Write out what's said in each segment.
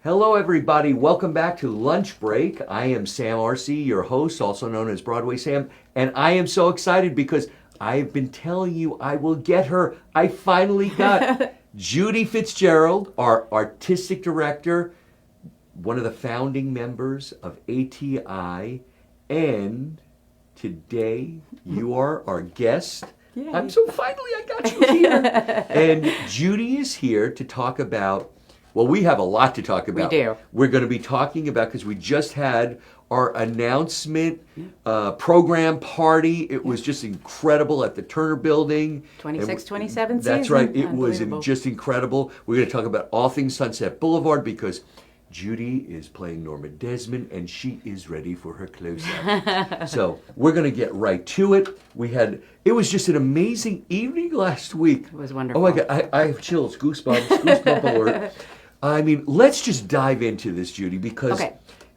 Hello, everybody. Welcome back to Lunch Break. I am Sam Arcee, your host, also known as Broadway Sam, and I am so excited because I've been telling you I will get her. I finally got Judy Fitzgerald, our artistic director, one of the founding members of ATI, and today you are our guest. Yay. Finally I got you here. And Judy is here to talk about, well, we have a lot to talk about. We do. We're going to be talking about, because we just had our announcement program party. It was just incredible at the Turner Building. 26-27 That's season. right. It was just incredible. We're going to talk about all things Sunset Boulevard because Judy is playing Norma Desmond and she is ready for her close-up. So we're going to get right to it. It was just an amazing evening last week. It was wonderful. Oh my God, I have chills, goosebump alert. I mean, let's just dive into this, Judy, because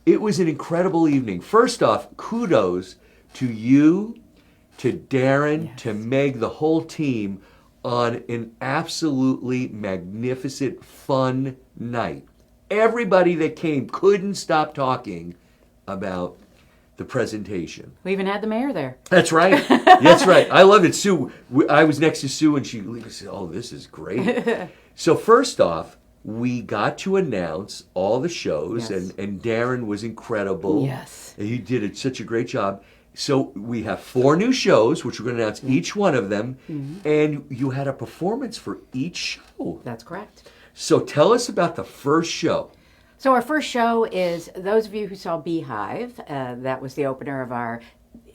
it was an incredible evening. First off, kudos to you, to Darren, to Meg, the whole team, on an absolutely magnificent, fun night. Everybody that came couldn't stop talking about the presentation. We even had the mayor there. That's right. That's right. I loved it. Sue, I was next to Sue and she said, oh, this is great. So first off, we got to announce all the shows, and Darren was incredible. Yes. He did such a great job. So we have 4 new shows, which we're going to announce each one of them, and you had a performance for each show. That's correct. So tell us about the first show. So our first show is, those of you who saw Beehive, that was the opener of our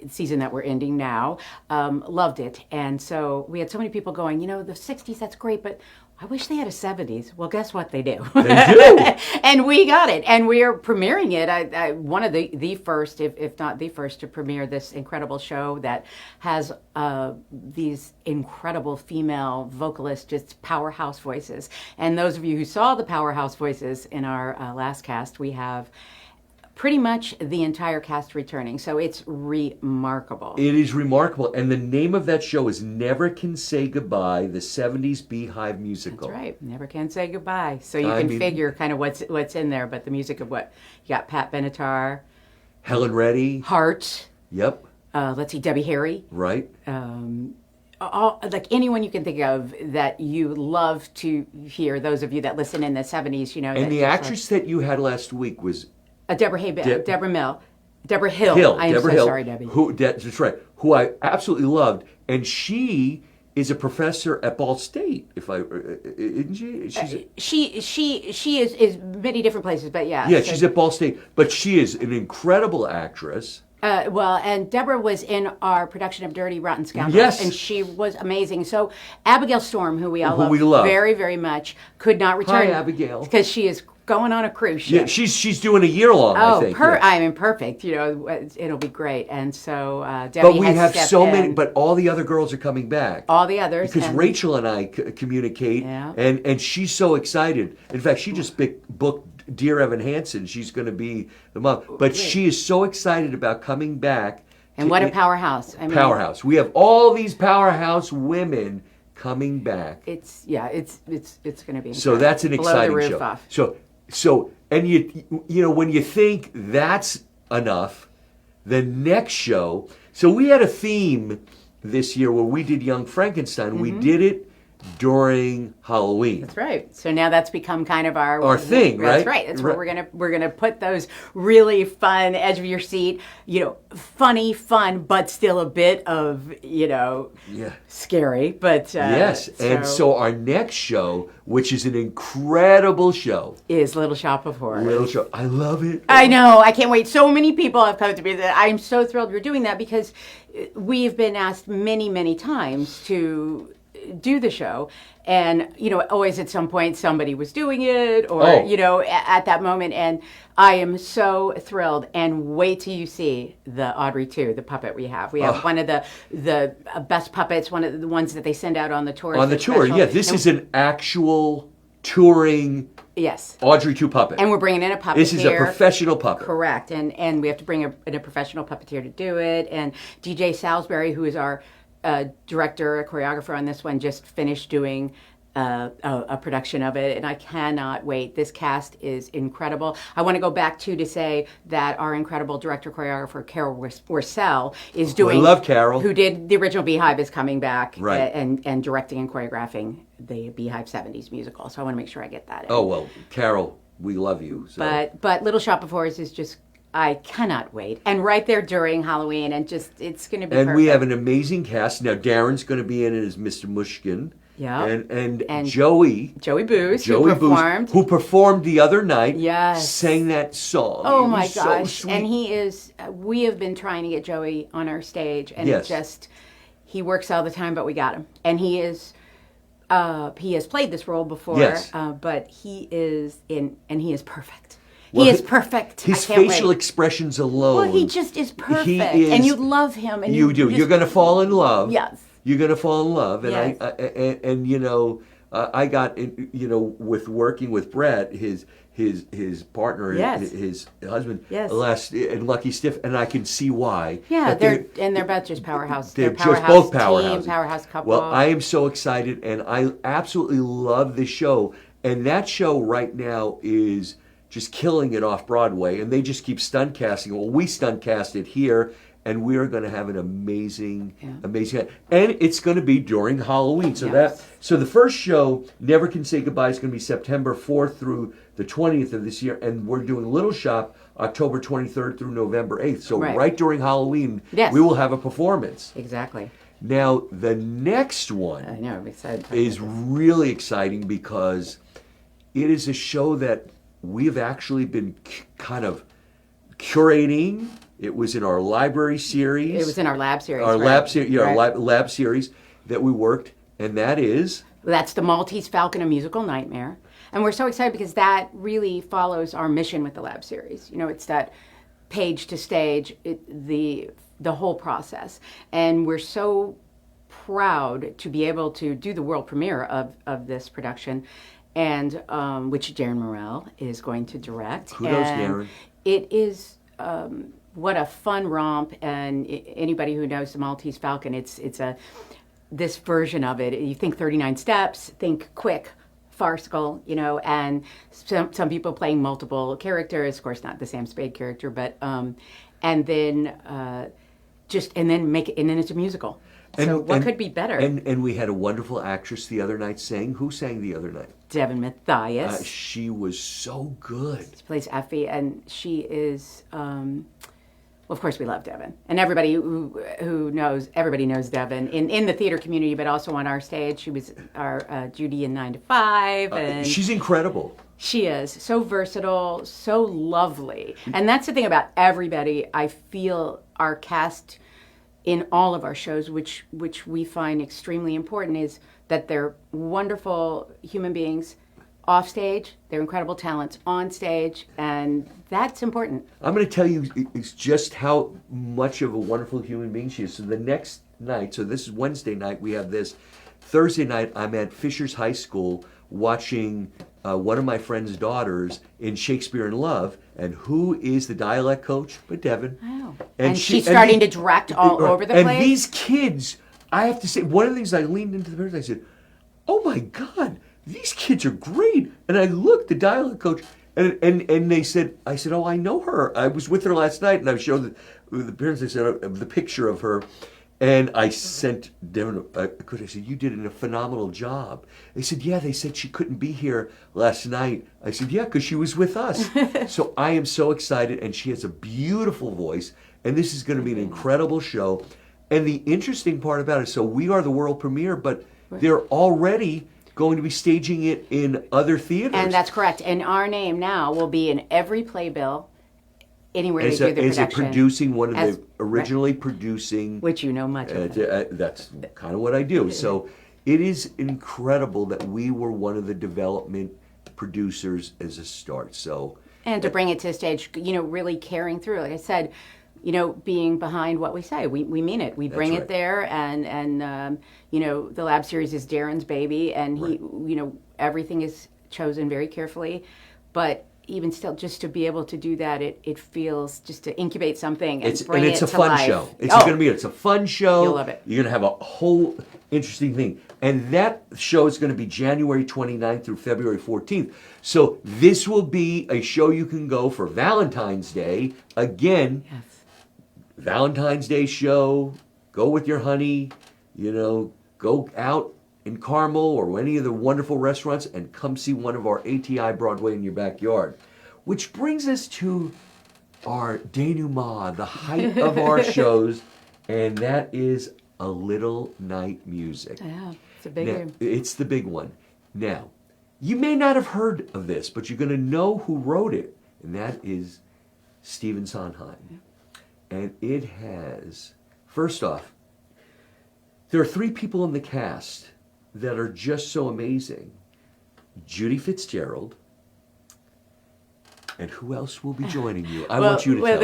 season that we're ending now, loved it. And so we had so many people going, the 60s, that's great, but I wish they had a 70s. Well, guess what? They do. They do. And we got it. And we are premiering it. One of the first, if not the first, to premiere this incredible show that has these incredible female vocalists, just powerhouse voices. And those of you who saw the powerhouse voices in our last cast, we have pretty much the entire cast returning. So it's remarkable. It is remarkable. And the name of that show is Never Can Say Goodbye, the 70s Beehive musical. That's right. Never Can Say Goodbye. So you can figure kind of what's in there, but the music of what? You got Pat Benatar. Helen Reddy. Hart. Yep. Let's see, Debbie Harry. Right. Like anyone you can think of that you love to hear, those of you that listen in the 70s, And the actress that you had last week was... Deborah Hill. Deborah Hill. Sorry, Debbie. That's right. Who I absolutely loved, and she is a professor at Ball State. Isn't she? She is many different places, but yeah. Yeah, she's at Ball State, but she is an incredible actress. And Deborah was in our production of Dirty Rotten Scoundrels, yes, and she was amazing. So Abigail Storm, who we all love very, very much, could not return. Hi, Abigail. Because she is going on a cruise ship. Yeah, she's doing a year long. I think. I mean, perfect. It'll be great. And so Debbie. But we have so many. But all the other girls are coming back. All the others, because Rachel and I communicate, and she's so excited. In fact, she just booked Dear Evan Hansen. She's going to be the mom, but she is so excited about coming back. And what a powerhouse! Powerhouse. We have all these powerhouse women coming back. It's going to be. So that's an exciting blow the roof show. Off. So and you when you think that's enough, the next show. So we had a theme this year where we did Young Frankenstein. We did it during Halloween. That's right. So now that's become kind of our thing, right? That's right. That's where we're gonna put those really fun, edge of your seat, funny, fun, but still a bit of scary. But yes. And so our next show, which is an incredible show, is Little Shop of Horrors. Little Shop. I love it. I know. I can't wait. So many people have come to me that I'm so thrilled you're doing that, because we've been asked many, many times to do the show, and always at some point somebody was doing it, or at that moment, and I am so thrilled. And wait till you see the Audrey 2, the puppet we have one of the best puppets, one of the ones that they send out on the tour. This is an actual touring Audrey 2 puppet, and we're bringing in a puppeteer. This is a professional puppet, correct, and we have to bring in a professional puppeteer to do it. And DJ Salisbury, who is our director, a choreographer on this one, just finished doing a production of it, and I cannot wait. This cast is incredible. I want to go back to say that our incredible director choreographer Carol Worsell is doing. I love Carol, who did the original Beehive, is coming back, right, and directing and choreographing the Beehive '70s musical. So I want to make sure I get that in. Oh well, Carol, we love you. So. But Little Shop of Horrors is just. I cannot wait. And right there during Halloween, and just, it's going to be perfect. We have an amazing cast. Now, Darren's going to be in it as Mr. Mushkin. Yeah. And Joey Booze, who performed the other night. Yes. Sang that song. Oh, my gosh. So sweet. And he is, we have been trying to get Joey on our stage, and yes. it just, he works all the time, but we got him. And he has played this role before, yes. But he is he is perfect. Well, he is perfect. His facial expressions alone. Well, he just is perfect. And you love him. And you do. You're going to fall in love. Yes. You're going to fall in love. And yes. And you know, I got, you know, with working with Brett, his partner, yes. his husband, yes. and Lucky Stiff, and I can see why. Yeah, they're both just powerhouse. They're powerhouse just both powerhouses. Team, powerhouse couple. Well, I am so excited, and I absolutely love this show. And that show right now is just killing it off Broadway, and they just keep stunt casting. Well, we stunt cast it here, and we are going to have an amazing. And it's going to be during Halloween. So yes. so the first show, Never Can Say Goodbye, is going to be September 4th through the 20th of this year, and we're doing Little Shop October 23rd through November 8th. So right during Halloween, yes. we will have a performance. Exactly. Now, the next one I know, I'm excited is really exciting because it is a show that we've actually been kind of curating. It was in our library series. It was in our lab series. Our lab series, yeah, right. our lab series that we worked, and that is? That's The Maltese Falcon, A Musical Nightmare. And we're so excited because that really follows our mission with the lab series. You know, it's that page to stage, the whole process. And we're so proud to be able to do the world premiere of this production, and which Darren Morel is going to direct. Kudos, Darren. It is what a fun romp, and anybody who knows the Maltese Falcon, it's this version of it. You think 39 steps, think quick, farcical, you know, and some people playing multiple characters, of course not the Sam Spade character, but and then it's a musical. So what could be better? And we had a wonderful actress the other night sing. Who sang the other night? Devin Mathias. She was so good. She plays Effie, and she is. Well, of course, we love Devin, and everybody everybody knows Devin in the theater community, but also on our stage. She was our Judy in 9 to 5, and she's incredible. She is so versatile, so lovely, and that's the thing about everybody. I feel our cast in all of our shows, which we find extremely important, is that they're wonderful human beings off stage, they're incredible talents on stage, and that's important. I'm going to tell you it's just how much of a wonderful human being she is. So the next night, so this is Wednesday night, we have this. Thursday night, I'm at Fishers High School watching one of my friend's daughters in Shakespeare in Love, and who is the dialect coach but Devin? Wow. And she's starting to direct all over the place. And these kids, I have to say, one of the things I leaned into the parents, I said, oh my God, these kids are great. And I looked, the dialect coach, and they said, I said, oh, I know her. I was with her last night, and I showed the parents, I said, the picture of her. And I sent Devin a quote. I said, you did a phenomenal job. They said, yeah, they said she couldn't be here last night. I said, yeah, because she was with us. So I am so excited, and she has a beautiful voice, and this is going to be an incredible show. And the interesting part about it, so we are the world premiere, but they're already going to be staging it in other theaters. And that's correct. And our name now will be in every playbill, anywhere they do the production. Is it producing one of the originally producing? Which you know much of. That's kind of what I do. So it is incredible that we were one of the development producers as a start. So and to bring it to the stage, you know, really carrying through. Like I said, you know, being behind what we say. We mean it. We bring it there, and you know, the lab series is Darren's baby, and he, you know, everything is chosen very carefully, but even still, just to be able to do that, it feels just to incubate something and It's bring it to life. a fun show. It's going to be. It's a fun show. You'll love it. You're going to have a whole interesting thing, and that show is going to be January 29th through February 14th. So this will be a show you can go for Valentine's Day. Again, Yes. Valentine's Day show. Go with your honey. Go out in Carmel or any of the wonderful restaurants and come see one of our ATI Broadway in your backyard. Which brings us to our denouement, the height of our shows, and that is A Little Night Music. Yeah, it's a big one. It's the big one. Now, you may not have heard of this, but you're going to know who wrote it, and that is Stephen Sondheim. Yeah. And it has, first off, there are 3 people in the cast that are just so amazing. Judy Fitzgerald. And who else will be joining you? I want you to tell.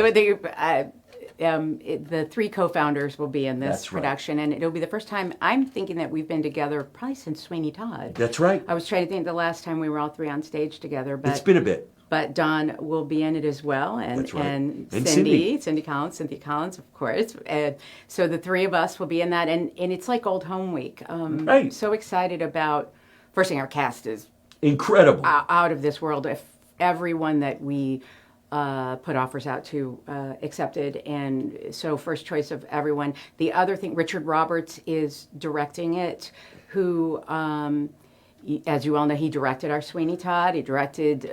The 3 co-founders will be in this production, and it'll be the first time. I'm thinking that we've been together probably since Sweeney Todd. That's right. I was trying to think the last time we were all 3 on stage together. But it's been a bit. But Don will be in it as well, and That's right. and Cindy Cynthia Collins, of course. So the 3 of us will be in that, and it's like Old Home Week. Right. So excited about. First thing, our cast is incredible, out of this world. If everyone that we put offers out to accepted, and so first choice of everyone. The other thing, Richard Roberts is directing it, who. As you all know, he directed our Sweeney Todd. He directed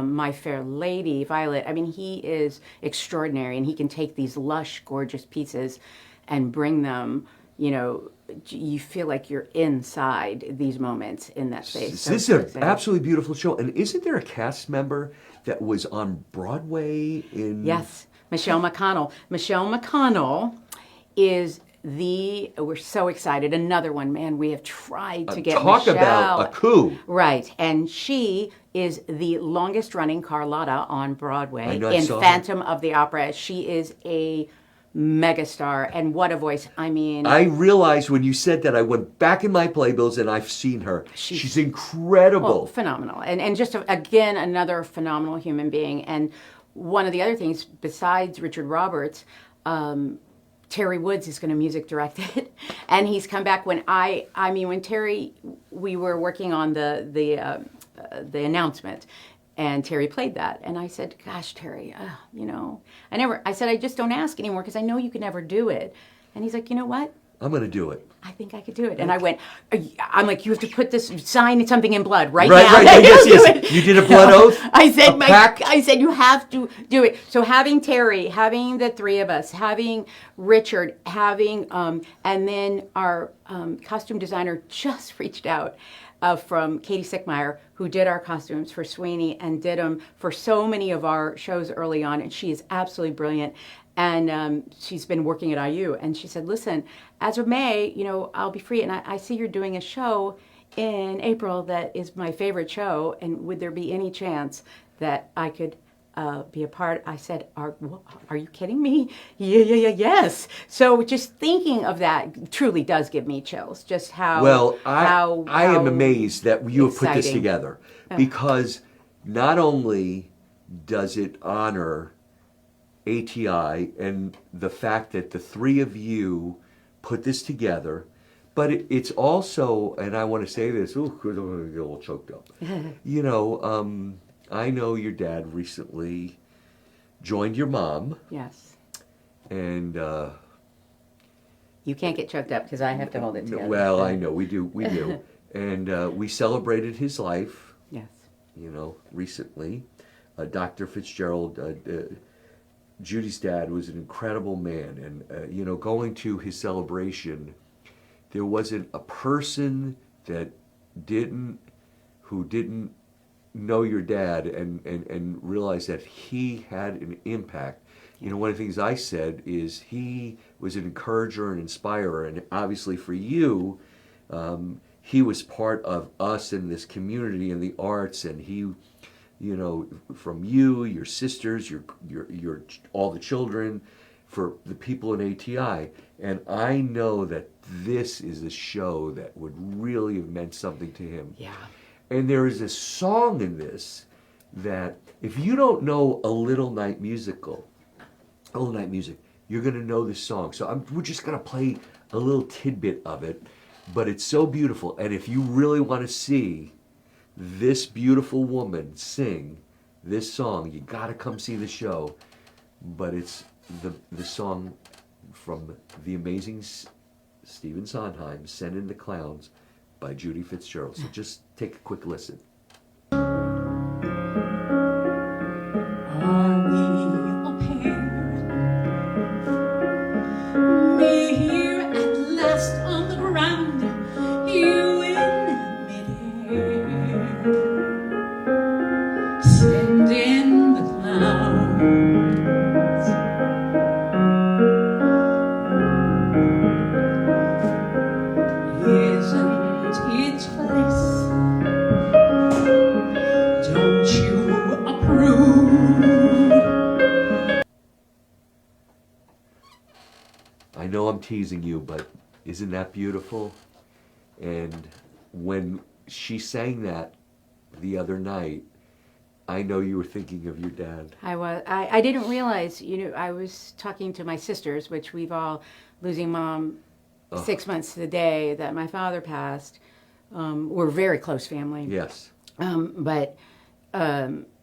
My Fair Lady, Violet. I mean, he is extraordinary, and he can take these lush, gorgeous pieces and bring them, you feel like you're inside these moments in that space. This is an absolutely beautiful show. And isn't there a cast member that was on Broadway in... Yes, Michelle McConnell. Michelle McConnell is... we're so excited. Another one, man, we have tried to get Talk Michelle. About a coup. Right. And she is the longest running Carlotta on Broadway I in saw Phantom of the Opera. She is a megastar, and what a voice. I mean, I realized when you said that, I went back in my playbills and I've seen her. She's incredible. Well, phenomenal. And just, again, another phenomenal human being. And one of the other things, besides Richard Roberts, Terry Woods is going to music direct it, and he's come back when when Terry, we were working on the announcement, and Terry played that, and I said, "Gosh, Terry, I said I just don't ask anymore because I know you can never do it," and he's like, "You know what? I'm going to do it. I think I could do it." And I went, I'm like, "You have to put this, sign something in blood right now." Right, yes. You did a blood oath? I said, you have to do it. So having Terry, having the 3 of us, having Richard, having, and then our costume designer just reached out from Katie Sickmeyer, who did our costumes for Sweeney and did them for so many of our shows early on. And she is absolutely brilliant. And she's been working at IU, and she said, "Listen, as of May, I'll be free, and I see you're doing a show in April that is my favorite show, and would there be any chance that I could be a part?" I said, "Are you kidding me? Yeah, yes." So just thinking of that truly does give me chills. Just how I am amazed that you have put this together, because not only does it honor ATI and the fact that the 3 of you put this together, but it's also, and I want to say this, I'm going to get a little choked up. I know your dad recently joined your mom. Yes. And you can't get choked up because I have to hold it together. Well, I know we do. And we celebrated his life. Yes. Recently. Dr. Fitzgerald, Judy's dad, was an incredible man, and going to his celebration, there wasn't a person that who didn't know your dad and realize that he had an impact. One of the things I said is he was an encourager and inspirer, and obviously for you, he was part of us in this community in the arts, and he. From you, your sisters, your all the children, for the people in ATI. And I know that this is a show that would really have meant something to him. Yeah. And there is a song in this that if you don't know a Little Night music, you're going to know this song. So we're just going to play a little tidbit of it, but it's so beautiful. And if you really want to see this beautiful woman sing this song, you got to come see the show. But it's the song from the amazing Stephen Sondheim, Send in the Clowns, by Judy Fitzgerald. So just take a quick listen. Are we a pair? Me here at last on the ground, you in midair. Send in the clouds. Isn't it place? Don't you approve? I know I'm teasing you, but isn't that beautiful? And when she sang that the other night, I know you were thinking of your dad. I was. I didn't realize. I was talking to my sisters, which we've all losing mom 6 months to the day that my father passed. We're a very close family. Yes. But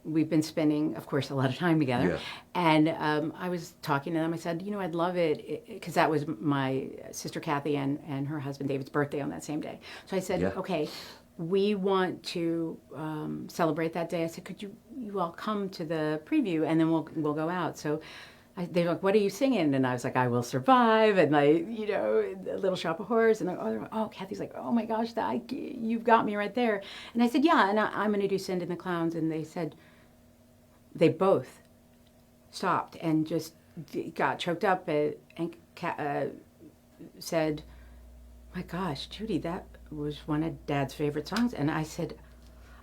we've been spending, of course, a lot of time together. Yeah. And I was talking to them. I said, I'd love it, because that was my sister Kathy and her husband David's birthday on that same day. So I said, Yeah. okay, we want to celebrate that day. I said, could you all come to the preview, and then we'll go out. So they're like, what are you singing? And I was like, I Will Survive, and Little Shop of Horrors. And Kathy's like, oh my gosh, you've got me right there. And I said, yeah, and I'm going to do Send in the Clowns. And they said, they both stopped and just got choked up and said, my gosh, Judy, that was one of Dad's favorite songs. And I said,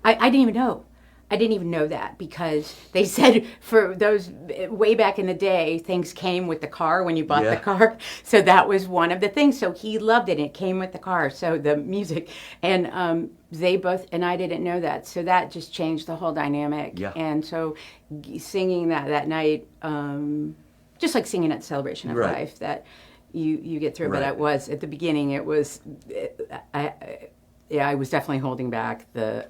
I didn't even know. I didn't even know that, because they said for those way back in the day, things came with the car when you bought the car. So that was one of the things. So he loved it. It came with the car. So the music, and they both, and I didn't know that. So that just changed the whole dynamic. Yeah. And so singing that night, just like singing at Celebration of Right. Life, that you get through. Right. But it was, at the beginning, it was, I was definitely holding back the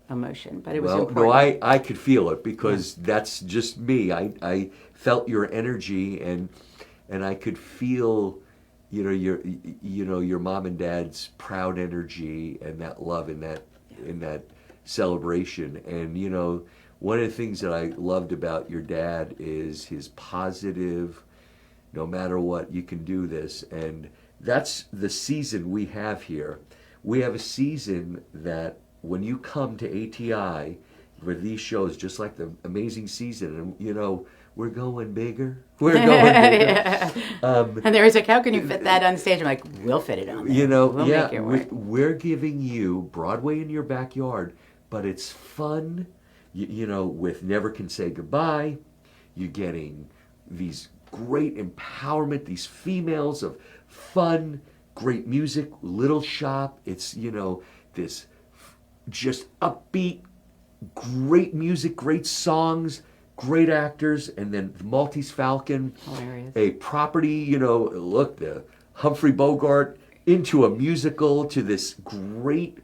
emotion, but it was important. No, I could feel it, because that's just me. I felt your energy, and I could feel, your mom and dad's proud energy and that love in that celebration. And one of the things that I loved about your dad is his positive, no matter what, you can do this. And that's the season we have here. We have a season that when you come to ATI for these shows, just like the amazing season, and we're going bigger. We're going bigger. Yeah. And they was like, how can you fit that on stage? I'm like, we'll fit it on there. We'll make it work. We're giving you Broadway in your backyard, but it's fun, with Never Can Say Goodbye. You're getting these great empowerment, these females of fun, great music, Little Shop. It's, this just upbeat, great music, great songs, great actors, and then the Maltese Falcon, Hilarious. A property, look, the Humphrey Bogart into a musical, to this great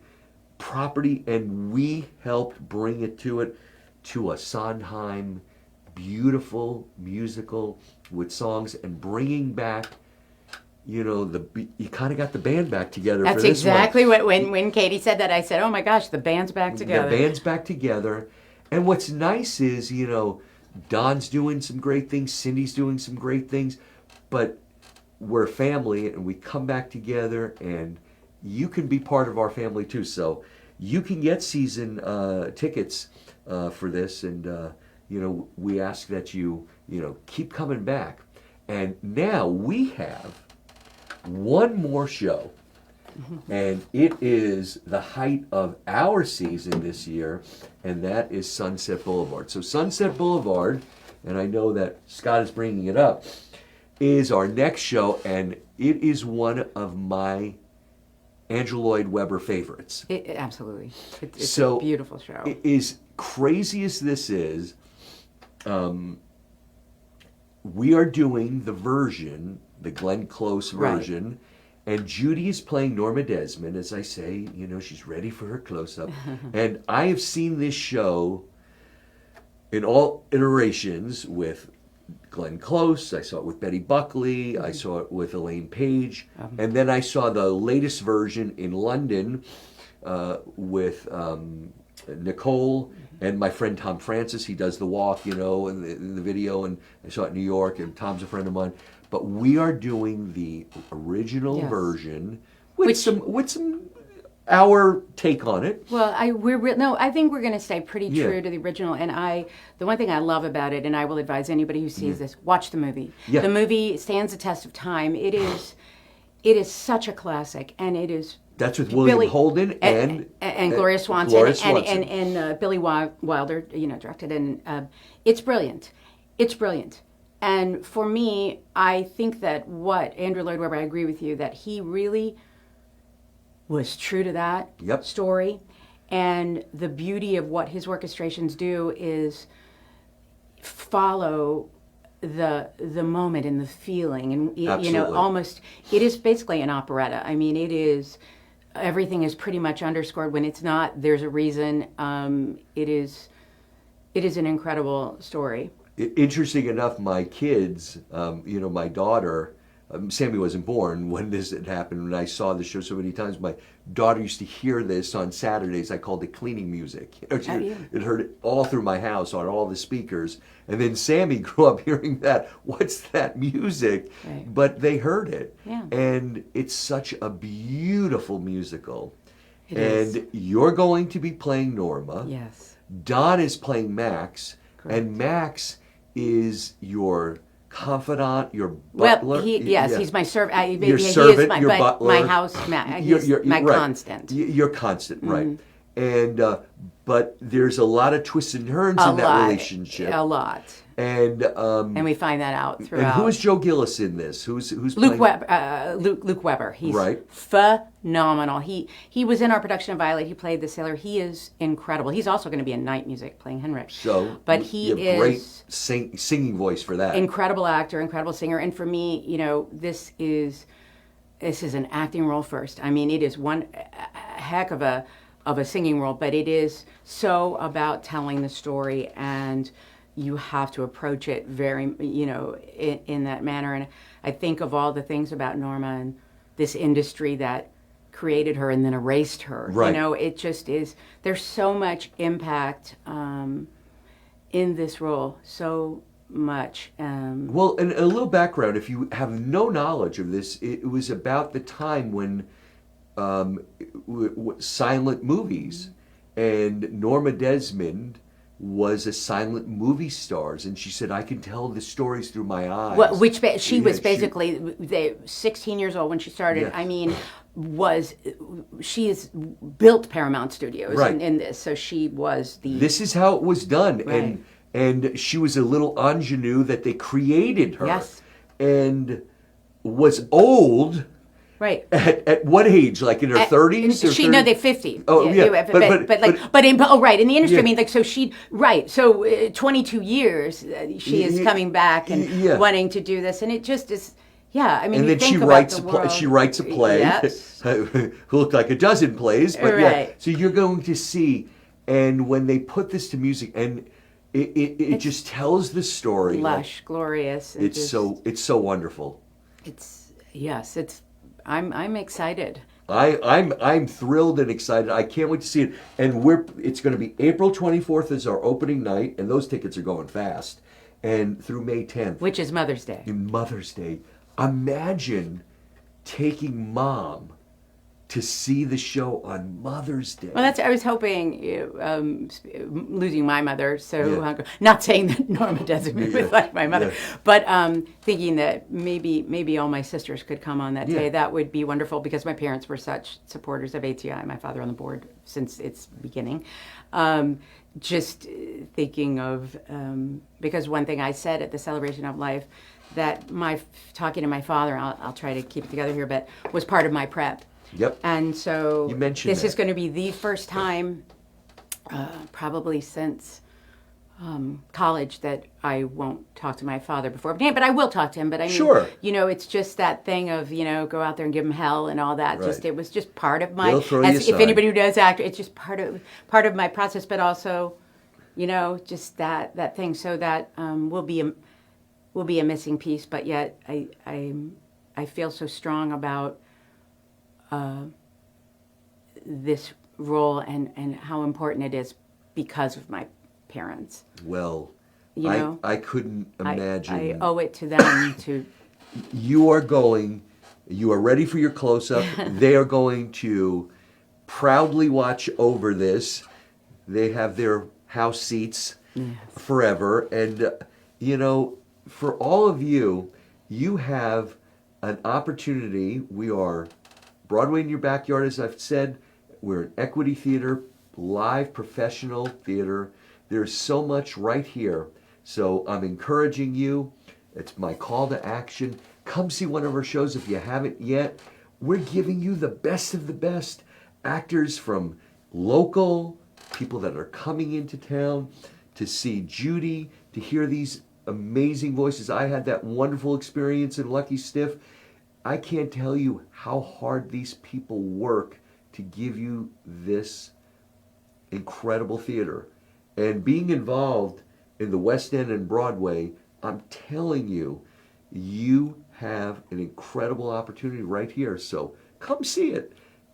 property, and we helped bring it to a Sondheim beautiful musical with songs, and bringing back, you kind of got the band back together. That's for this exactly one. what, when Katie said that, I said, oh my gosh, the band's back together. The band's back together. And what's nice is, Don's doing some great things, Cindy's doing some great things, but we're a family, and we come back together, and you can be part of our family too. So you can get season tickets for this, and we ask that you keep coming back. And now we have one more show, and it is the height of our season this year, and that is Sunset Boulevard. So Sunset Boulevard, and I know that Scott is bringing it up, is our next show, and it is one of my Andrew Lloyd Webber favorites. Absolutely. It's So, a beautiful show. As crazy as this is, we are doing the version, the Glenn Close version, and Judy is playing Norma Desmond. As I say, she's ready for her close-up. And I have seen this show in all iterations with Glenn Close. I saw it with Betty Buckley. I saw it with Elaine Page. And then I saw the latest version in London with Nicole and my friend Tom Francis. He does the walk, in the video. And I saw it in New York, and Tom's a friend of mine. But we are doing the original version with some our take on it. Well, I think we're going to stay pretty true to the original. And the one thing I love about it, and I will advise anybody who sees this, watch the movie. Yeah. The movie stands the test of time. It is such a classic, and it is. That's with William Holden and Gloria Swanson. And Billy Wilder, directed, and it's brilliant. It's brilliant. And for me, I think that what Andrew Lloyd Webber, I agree with you that he really was true to that story. And the beauty of what his orchestrations do is follow the moment and the feeling. And, almost, it is basically an operetta. I mean, it is, everything is pretty much underscored. When it's not, there's a reason. It is an incredible story. Interesting enough, my kids, my daughter, Sammy wasn't born when this had happened, and I saw the show so many times. My daughter used to hear this on Saturdays. I called it cleaning music. It heard it all through my house on all the speakers. And then Sammy grew up hearing that. What's that music? Right. But they heard it. Yeah. And it's such a beautiful musical. It is. You're going to be playing Norma. Yes. Don is playing Max. Correct. And Max is your confidant, your butler. Well, he's my servant. Your servant, is your butler. my house. He's my right. constant. You're constant, right? And but there's a lot of twists and turns in that relationship. A lot. And we find that out throughout. And who is Joe Gillis in this? Who's Luke playing? Luke Webber. He's right. Phenomenal. He was in our production of Violet. He played the sailor. He is incredible. He's also going to be in Night Music playing Henrik. But he is great singing voice for that. Incredible actor, incredible singer. And for me, this is an acting role first. I mean, it is one heck of a singing role, but it is so about telling the story, and you have to approach it very, in that manner. And I think of all the things about Norma and this industry that created her and then erased her. Right. It just is, there's so much impact in this role, so much. Well, and a little background, if you have no knowledge of this, it was about the time when silent movies, and Norma Desmond was a silent movie stars, and she said, I can tell the stories through my eyes. Well, she was basically 16 years old when she started. Yes. I mean, she has built Paramount Studios in this, so she was the... This is how it was done, right. and she was a little ingenue that they created her. Yes. And was old... Right. At what age? Like in her 30s? No, they're 50. Oh, yeah. In the industry, yeah. I mean, so she, right. So 22 years, she is coming back and wanting to do this. And it just is, I mean, and then she writes a play. Yes. Who looked like a dozen plays. But right. So you're going to see, and when they put this to music, and it just tells the story. Lush, glorious. It's so wonderful. I'm excited. I'm thrilled and excited. I can't wait to see it. And it's going to be April 24th is our opening night, and those tickets are going fast. And through May 10th, which is Mother's Day. Mother's Day. Imagine taking Mom to see the show on Mother's Day. Well, I was hoping, losing my mother, so not saying that Norma Desmond was like my mother, but thinking that maybe all my sisters could come on that day. That would be wonderful, because my parents were such supporters of ATI, my father on the board since its beginning. Just thinking of, because one thing I said at the Celebration of Life, that talking to my father, I'll try to keep it together here, but was part of my prep. Yep. And so You mentioned this is that. going to be the first time, probably since college, that I won't talk to my father before. But I will talk to him. But I mean, Sure. it's just that thing of, go out there and give him hell and all that. Right. Just, it was just part of my, They'll throw you if aside. anybody who does act, it's just part of my process, but also, just that thing. So that will be a missing piece, but yet I feel so strong about this role and how important it is because of my parents. Well, You I couldn't imagine. I owe it to them to. You are ready for your close-up. They are going to proudly watch over this. They have their house seats forever. And, for all of you, you have an opportunity. We are Broadway in your backyard, as I've said. We're an equity theater, live professional theater. There's so much right here. So I'm encouraging you. It's my call to action. Come see one of our shows if you haven't yet. We're giving you the best of the best. Actors from local, people that are coming into town to see Judy, to hear these amazing voices. I had that wonderful experience in Lucky Stiff. I can't tell you how hard these people work to give you this incredible theater. And being involved in the West End and Broadway, I'm telling you, you have an incredible opportunity right here. So come see it.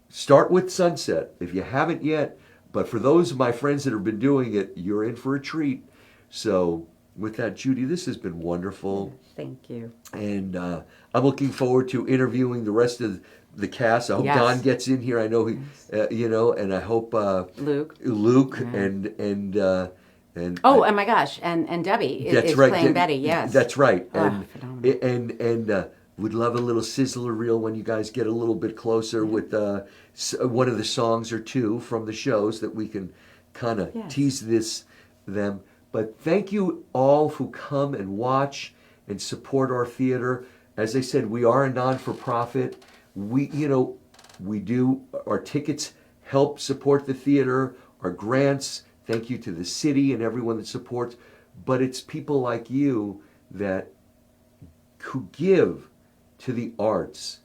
Start with Sunset if you haven't yet. But for those of my friends that have been doing it, you're in for a treat. So with that, Judy, this has been wonderful. Thank you. And I'm looking forward to interviewing the rest of the cast. I hope Yes. Don gets in here. I know he, and I hope Luke. and Oh, and my gosh, and Debbie is playing Betty. Yes, that's right. Oh, phenomenal. And would love a little sizzler reel when you guys get a little bit closer with one of the songs or two from the shows that we can kind of tease them. But thank you all who come and watch and support our theater. As I said, we are a non-for-profit. We do, our tickets help support the theater, our grants. Thank you to the city and everyone that supports. But it's people like you who give to the arts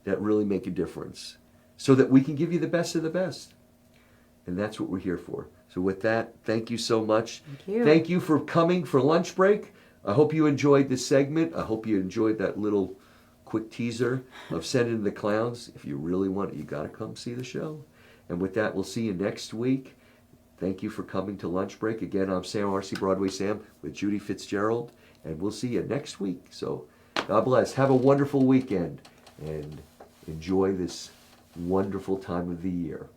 that really make a difference, so that we can give you the best of the best. And that's what we're here for. So with that, thank you so much. Thank you. Thank you for coming for lunch break. I hope you enjoyed this segment. I hope you enjoyed that little quick teaser of Sending the Clowns. If you really want it, you got to come see the show. And with that, we'll see you next week. Thank you for coming to lunch break. Again, I'm Sam R.C. Broadway Sam with Judy Fitzgerald. And we'll see you next week. So God bless. Have a wonderful weekend. And enjoy this wonderful time of the year.